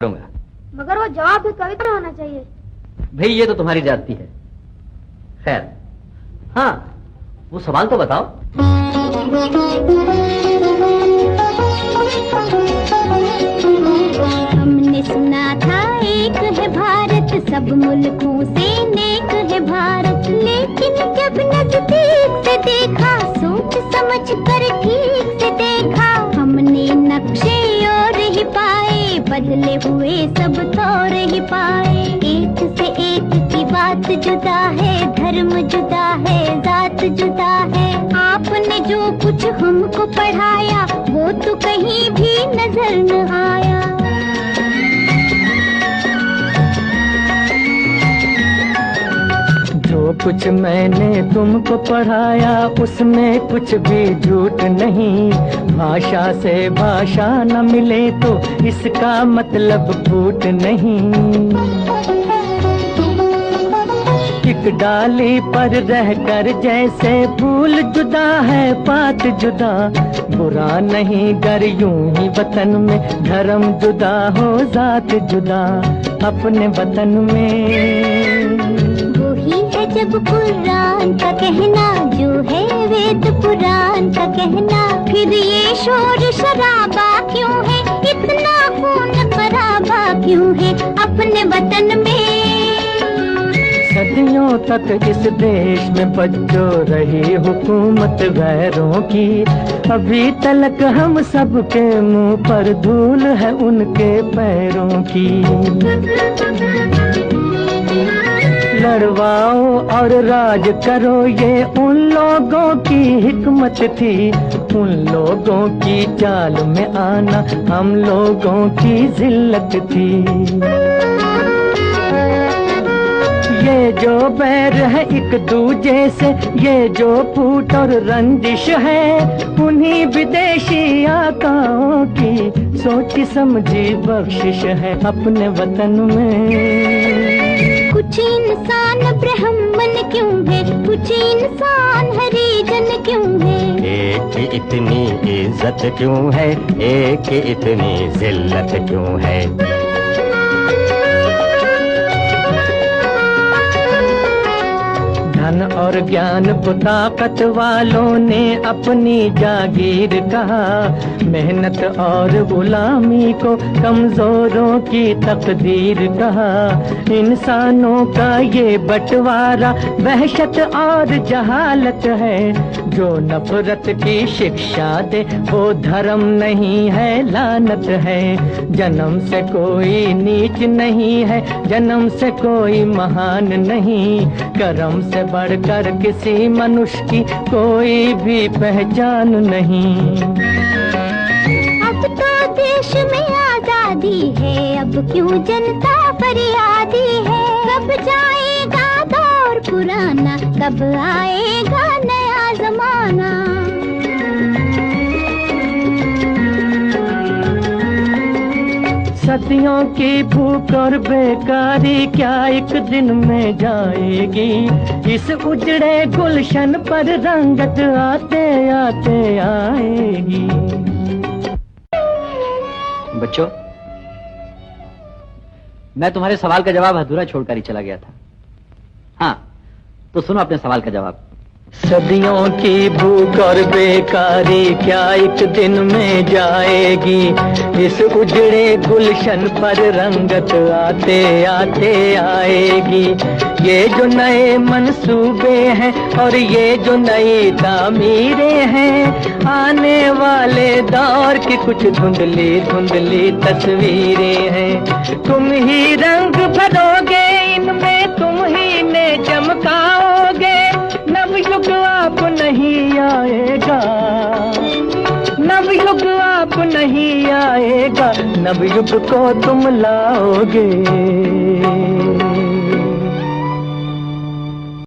करूंगा। मगर वो जवाब भी कविता में होना चाहिए। भाई ये तो तुम्हारी जाती है। खैर, हाँ वो सवाल तो बताओ। हमने सुना था एक है भारत, सब मुल्कों से नेक है भारत, लेकिन जब नजदीक से देखा, सोच समझ कर ठीक से देखा, हमने नक्शे और ही पाए, बदले हुए सब तौर ही पाए। एक से एक की बात जुदा है, धर्म जुदा है, जात जुदा है। आपने जो कुछ हमको पढ़ाया, वो तो कहीं भी नजर न आया। जो कुछ मैंने तुमको पढ़ाया, उसमें कुछ भी झूठ नहीं। भाषा से भाषा न मिले तो इसका मतलब फूट नहीं। एक डाली पर रहकर जैसे फूल जुदा है, पात जुदा, बुरा नहीं गर यूं ही वतन में धर्म जुदा हो, जात जुदा अपने वतन में। वही है जब कुरान का कहना, जो है वेद पुराण का कहना, फिर ये शोर शराबा क्यों है, इतना खून खराबा क्यों है अपने वतन में। सदियों तक इस देश में बच्चो रही हुकूमत गैरों की, अभी तलक हम सबके मुंह पर धूल है उनके पैरों की। लड़वाओ और राज करो, ये उन लोगों की हिकमत थी, उन लोगों की चाल में आना हम लोगों की जिल्लत थी। ये जो बैर है एक दूजे से, ये जो फूट और रंजिश है, उन्हीं विदेशी आकाओं की सोची समझी बख्शिश है अपने वतन में। कुछ इंसान ब्राह्मण क्यों है, कुछ इंसान हरिजन क्यों है, एक इतनी इज्जत क्यों है, एक इतनी जिल्लत क्यों है। धन और ज्ञान को ताकत वालों ने अपनी जागीर कहा, मेहनत और गुलामी को कमजोरों की तकदीर कहा। इंसानों का ये बंटवारा वहशत और जहालत है, जो नफरत की शिक्षा दे वो धर्म नहीं है, लानत है। जन्म से कोई नीच नहीं है, जन्म से कोई महान नहीं, कर्म से बढ़कर किसी मनुष्य की कोई भी पहचान नहीं। अब तो देश में आजादी है, अब क्यों जनता फरियादी है। कब जाएगा दौर पुराना, कब आएगा नया जमाना। सदियों की भूख और बेकारी क्या एक दिन में जाएगी, इस उजड़े गुलशन पर रंगत आते आते आएगी। बच्चों, मैं तुम्हारे सवाल का जवाब अधूरा छोड़कर ही चला गया था। हाँ तो सुनो अपने सवाल का जवाब। सदियों की भूख और बेकारी क्या एक दिन में जाएगी, इस उजड़े गुलशन पर रंगत आते आते आएगी। ये जो नए मंसूबे हैं और ये जो नई तामीरें हैं, आने वाले दौर की कुछ धुंधली धुंधली तस्वीरें हैं। तुम ही रंग भरोगे इनमें, तुम ही ने चमकाओगे, नवयुग आप नहीं आएगा, नवयुग आप नहीं आएगा, नवयुग को तुम लाओगे।